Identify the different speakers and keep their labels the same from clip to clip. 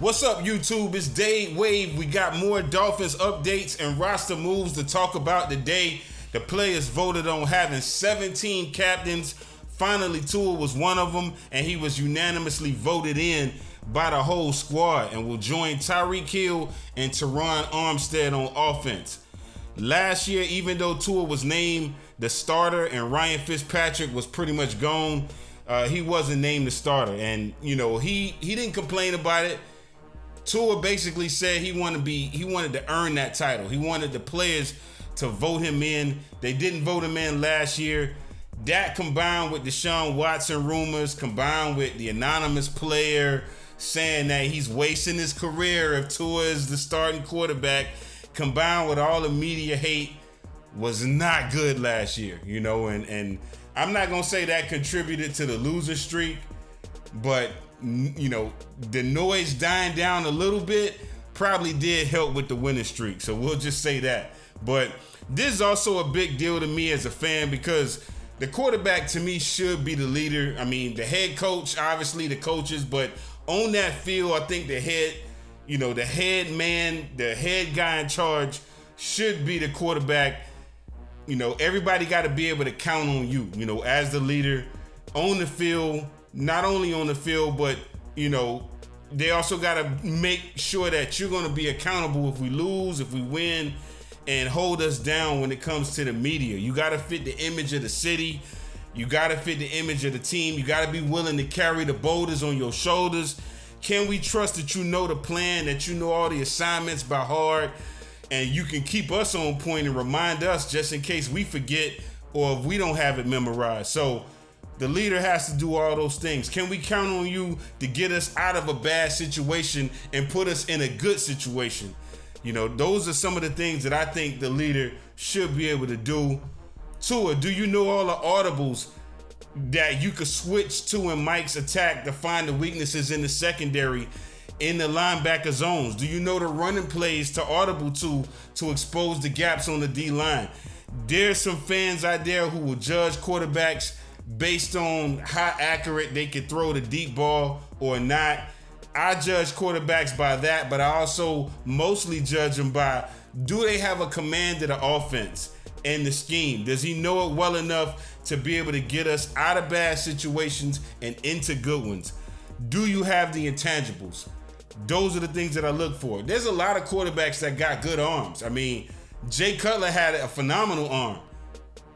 Speaker 1: What's up, YouTube? It's Dade Wave. We got more Dolphins updates and roster moves to talk about today. The players voted on having 17 captains. Finally, Tua was one of them, and he was unanimously voted in by the whole squad and will join Tyreek Hill and Teron Armstead on offense. Last year, even though Tua was named the starter and Ryan Fitzpatrick was pretty much gone, he wasn't named the starter. And, he didn't complain about it. Tua basically said he wanted to earn that title. He wanted the players to vote him in. They didn't vote him in last year. That combined with Deshaun Watson rumors, combined with the anonymous player saying that he's wasting his career if Tua is the starting quarterback, combined with all the media hate, was not good last year, and I'm not going to say that contributed to the loser streak, but the noise dying down a little bit probably did help with the winning streak. So we'll just say that. But this is also a big deal to me as a fan because the quarterback to me should be the leader. I mean, the head coach, obviously the coaches, but on that field, I think the head man, the head guy in charge should be the quarterback. Everybody got to be able to count on you, as the leader on the field. Not only on the field, but, they also got to make sure that you're going to be accountable if we lose, if we win, and hold us down when it comes to the media. You got to fit the image of the city. You got to fit the image of the team. You got to be willing to carry the boulders on your shoulders. Can we trust that you know the plan, that you know all the assignments by heart, and you can keep us on point and remind us just in case we forget or if we don't have it memorized? So the leader has to do all those things. Can we count on you to get us out of a bad situation and put us in a good situation? Those are some of the things that I think the leader should be able to do. Tua, do you know all the audibles that you could switch to in Mike's attack to find the weaknesses in the secondary, in the linebacker zones? Do you know the running plays to audible to expose the gaps on the D-line? There's some fans out there who will judge quarterbacks based on how accurate they can throw the deep ball or not. I judge quarterbacks by that, but I also mostly judge them by, do they have a command of the offense and the scheme? Does he know it well enough to be able to get us out of bad situations and into good ones? Do you have the intangibles? Those are the things that I look for. There's a lot of quarterbacks that got good arms. I mean, Jay Cutler had a phenomenal arm.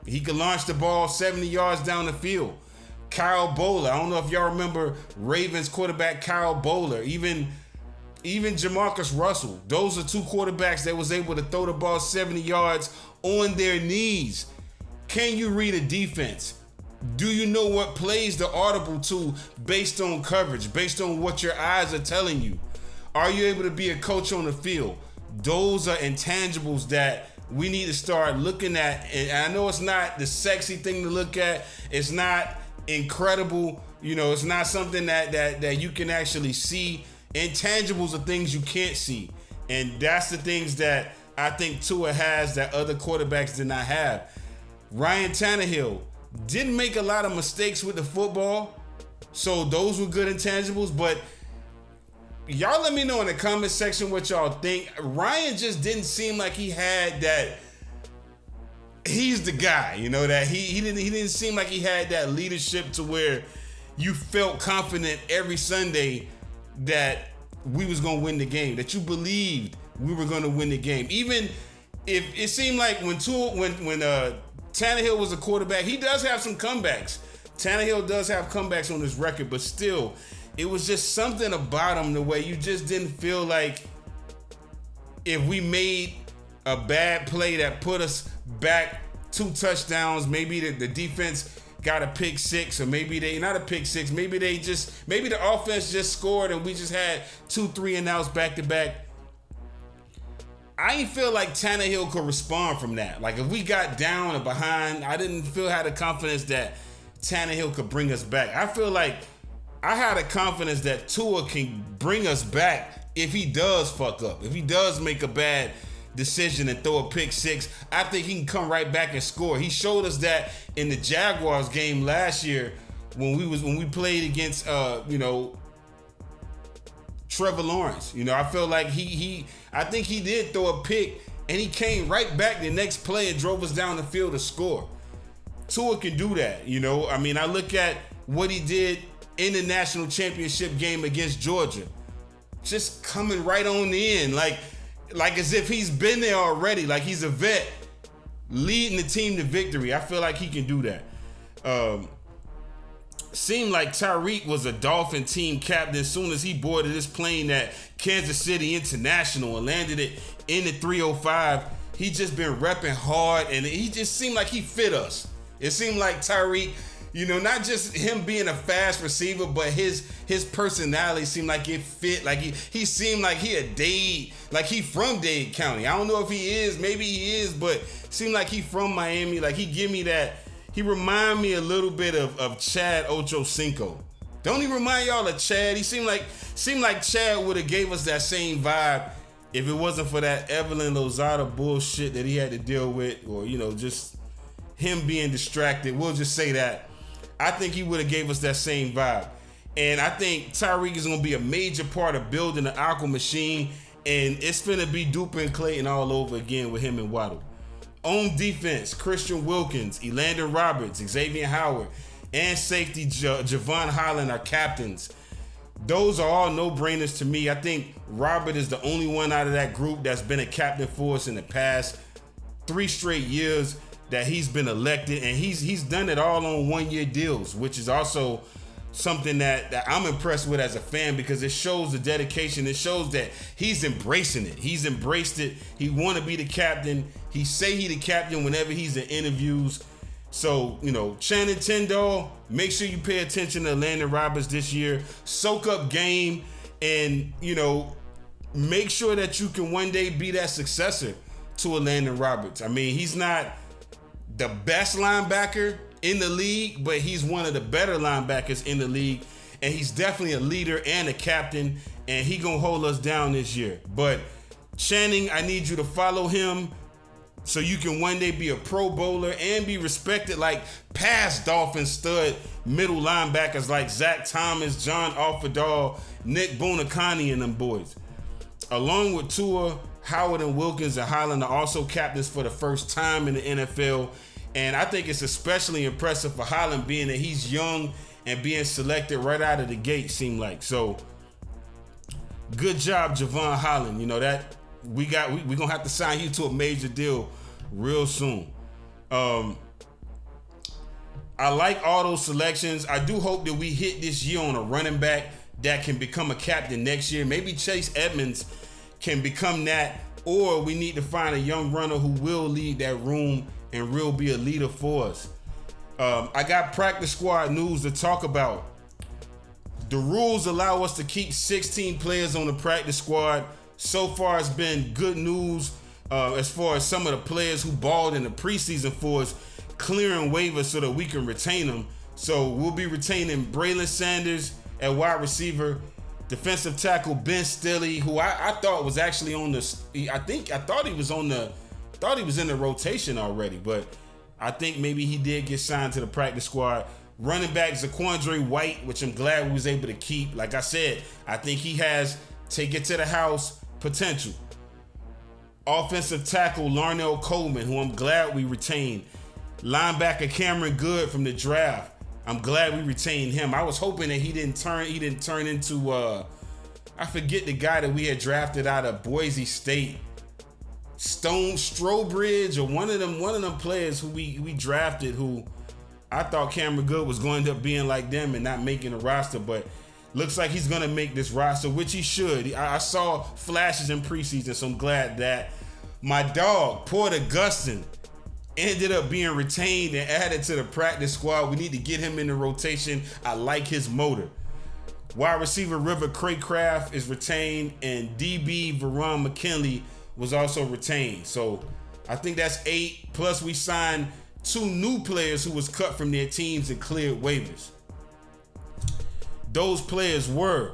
Speaker 1: He could launch the ball 70 yards down the field. Kyle Bowler, I don't know if y'all remember Ravens quarterback Kyle Bowler, even Jamarcus Russell. Those are two quarterbacks that was able to throw the ball 70 yards on their knees. Can you read a defense? Do you know what plays to audible to based on coverage, based on what your eyes are telling you? Are you able to be a coach on the field? Those are intangibles that we need to start looking at. And I know it's not the sexy thing to look at. It's not incredible. It's not something that you can actually see. Intangibles are things you can't see. And that's the things that I think Tua has that other quarterbacks did not have. Ryan Tannehill didn't make a lot of mistakes with the football. So those were good intangibles. But y'all let me know in the comment section what y'all think. Ryan just didn't seem like he had that. He's the guy, that he didn't seem like he had that leadership to where you felt confident every Sunday that we was going to win the game, that you believed we were going to win the game. Even if it seemed like when Tannehill was a quarterback, he does have some comebacks. Tannehill does have comebacks on his record, but still, it was just something about him the way you just didn't feel like if we made a bad play that put us back 2 touchdowns, maybe the defense got a pick six, or maybe not a pick six, maybe the offense just scored and we just had 2 3-and-outs back to back. I didn't feel like Tannehill could respond from that. Like if we got down or behind, I didn't have the confidence that Tannehill could bring us back. I feel like I had a confidence that Tua can bring us back if he does fuck up, if he does make a bad decision and throw a pick six. I think he can come right back and score. He showed us that in the Jaguars game last year when we played against Trevor Lawrence. You know, I feel like I think he did throw a pick, and he came right back the next play and drove us down the field to score. Tua can do that, you know. I mean, I look at what he did in the national championship game against Georgia. Just coming right on in, like as if he's been there already, like he's a vet, leading the team to victory. I feel like he can do that. Seemed like Tyreek was a Dolphin team captain as soon as he boarded this plane at Kansas City International and landed it in the 305. He just been repping hard, and he just seemed like he fit us. It seemed like Tyreek, you know, not just him being a fast receiver, but his personality seemed like it fit. Like he seemed like he a Dade, like he from Dade County. I don't know if he is, maybe he is, but seemed like he from Miami. Like he give me that. He remind me a little bit of Chad Ochocinco. Don't he remind y'all of Chad? He seemed like Chad would have gave us that same vibe if it wasn't for that Evelyn Lozada bullshit that he had to deal with, or, you know, just him being distracted. We'll just say that. I think he would have gave us that same vibe. And I think Tyreek is going to be a major part of building the Aqua Machine, and it's going to be Duper and Clayton all over again with him and Waddle. On defense, Christian Wilkins, Elandon Roberts, Xavier Howard, and safety Javon Holland are captains. Those are all no-brainers to me. I think Robert is the only one out of that group that's been a captain for us in the past 3 straight years that he's been elected, and he's done it all on 1-year deals, which is also something that I'm impressed with as a fan, because it shows the dedication. It shows that he's embracing it. He's embraced it. He want to be the captain. He say he the captain whenever he's in interviews. So, you know, Channing Tindall, make sure you pay attention to Landon Roberts this year. Soak up game, and, you know, make sure that you can one day be that successor to a Landon Roberts. I mean, he's not the best linebacker in the league, but he's one of the better linebackers in the league, and he's definitely a leader and a captain, and he gonna hold us down this year. But Channing, I need you to follow him so you can one day be a Pro Bowler and be respected like past Dolphins stud middle linebackers like Zach Thomas, John Alfredal, Nick Bonacani, and them boys. Along with Tua, Howard and Wilkins and Holland are also captains for the first time in the NFL. And I think it's especially impressive for Holland, being that he's young and being selected right out of the gate, seemed like. So good job, Javon Holland. You know, that we gonna have to sign you to a major deal real soon. I like all those selections. I do hope that we hit this year on a running back that can become a captain next year. Maybe Chase Edmonds can become that, or we need to find a young runner who will lead that room and will be a leader for us. I got practice squad news to talk about. The rules allow us to keep 16 players on the practice squad. So far, it's been good news as far as some of the players who balled in the preseason for us clearing waivers so that we can retain them. So we'll be retaining Braylon Sanders at wide receiver, defensive tackle Ben Stilley, who I thought was actually on the. I thought he was in the rotation already, but I think maybe he did get signed to the practice squad. Running back Zaquandre White, which I'm glad we was able to keep. Like I said, I think he has take it to the house potential. Offensive tackle Larnell Coleman, who I'm glad we retained. Linebacker Cameron Good from the draft. I'm glad we retained him. I was hoping that he didn't turn into I forget the guy that we had drafted out of Boise State. Strobridge, or one of them players who we drafted, who I thought Cameron Good was going to end up being like them and not making a roster, but looks like he's going to make this roster, which he should. I saw flashes in preseason, so I'm glad that my dog, Port Augustine, ended up being retained and added to the practice squad. We need to get him in the rotation. I like his motor. Wide receiver River Craycraft is retained, and DB Veron McKinley was also retained. So I think that's 8. Plus we signed 2 new players who was cut from their teams and cleared waivers. Those players were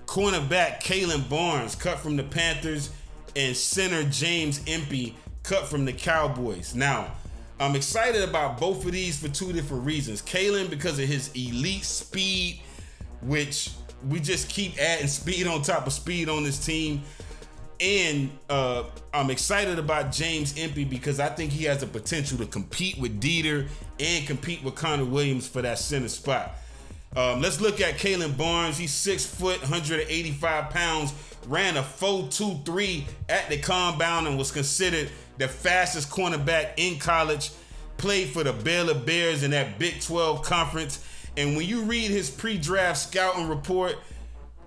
Speaker 1: cornerback Kalen Barnes, cut from the Panthers, and center James Empey, cut from the Cowboys. Now, I'm excited about both of these for 2 different reasons. Kalen, because of his elite speed, which we just keep adding speed on top of speed on this team. And I'm excited about James Empey because I think he has the potential to compete with Dieter and compete with Connor Williams for that center spot. Let's look at Kalen Barnes. He's 6 foot, 185 pounds, ran a 4.23 at the combine and was considered the fastest cornerback in college, played for the Baylor Bears in that Big 12 conference. And when you read his pre-draft scouting report,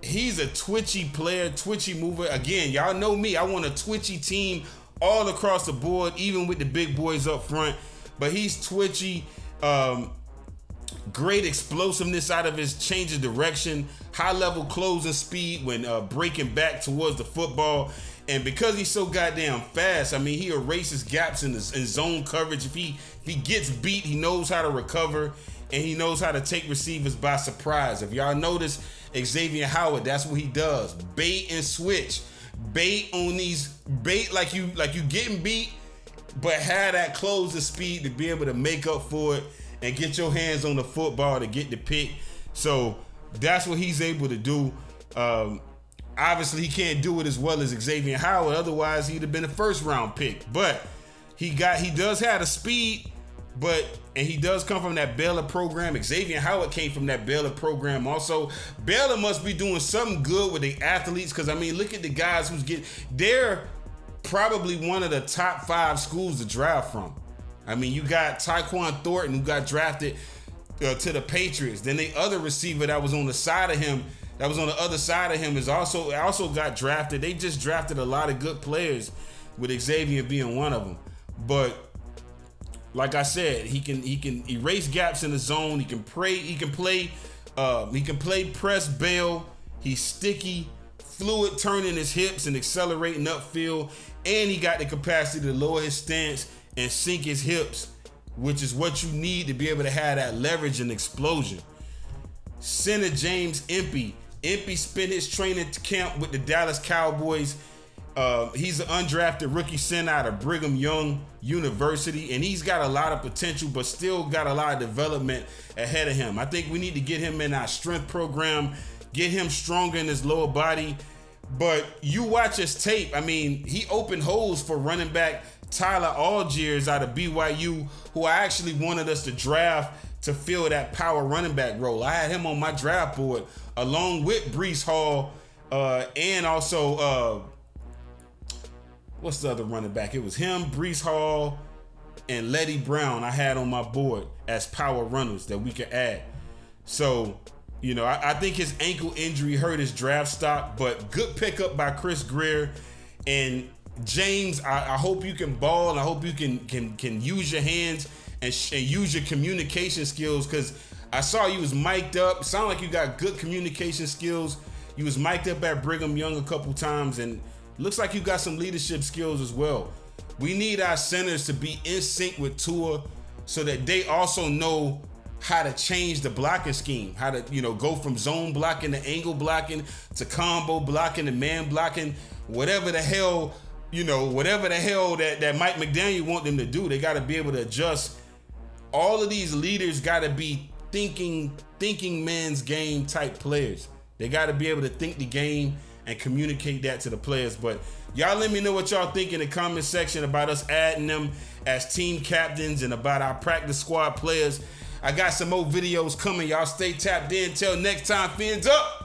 Speaker 1: he's a twitchy player, twitchy mover. Again, y'all know me. I want a twitchy team all across the board, even with the big boys up front. But he's twitchy. Great explosiveness out of his change of direction, high-level closing speed when breaking back towards the football. And because he's so goddamn fast, I mean, he erases gaps in zone coverage. If he gets beat, he knows how to recover, and he knows how to take receivers by surprise. If y'all notice, Xavier Howard, that's what he does. Bait and switch. Bait on these, bait like you getting beat, but have that closing speed to be able to make up for it and get your hands on the football to get the pick. So that's what he's able to do. Obviously, he can't do it as well as Xavier Howard. Otherwise, he'd have been a first-round pick. But he does have the speed, and he does come from that Baylor program. Xavier Howard came from that Baylor program also. Baylor must be doing something good with the athletes because, I mean, look at the guys they're probably one of the top 5 schools to draft from. I mean, you got Tyquan Thornton, who got drafted to the Patriots. Then the other receiver that was on the side of him, that was on the other side of him, also got drafted. They just drafted a lot of good players, with Xavier being one of them. But like I said, he can erase gaps in the zone. He can play press bail. He's sticky, fluid, turning his hips and accelerating upfield, and he got the capacity to lower his stance and sink his hips, which is what you need to be able to have that leverage and explosion. Center James Empey. Empey spent his training camp with the Dallas Cowboys. He's an undrafted rookie center out of Brigham Young University, and he's got a lot of potential, but still got a lot of development ahead of him. I think we need to get him in our strength program, get him stronger in his lower body. But you watch his tape, I mean, he opened holes for running back Tyler Algiers out of BYU, who I actually wanted us to draft to fill that power running back role. I had him on my draft board along with Breece Hall and also what's the other running back? It was him, Breece Hall, and Letty Brown I had on my board as power runners that we could add. So, you know, I think his ankle injury hurt his draft stock, but good pickup by Chris Greer. And James, I hope you can ball, and I hope you can use your hands and use your communication skills, because I saw you was mic'd up. Sound like you got good communication skills. You was mic'd up at Brigham Young a couple times, and looks like you got some leadership skills as well. We need our centers to be in sync with Tua so that they also know how to change the blocking scheme, how to, you know, go from zone blocking to angle blocking to combo blocking to man blocking, whatever the hell that Mike McDaniel want them to do. They got to be able to adjust. All of these leaders got to be thinking man's game type players. They got to be able to think the game and communicate that to the players. But y'all let me know what y'all think in the comment section about us adding them as team captains and about our practice squad players. I got some more videos coming. Y'all stay tapped in. Till next time, fins up.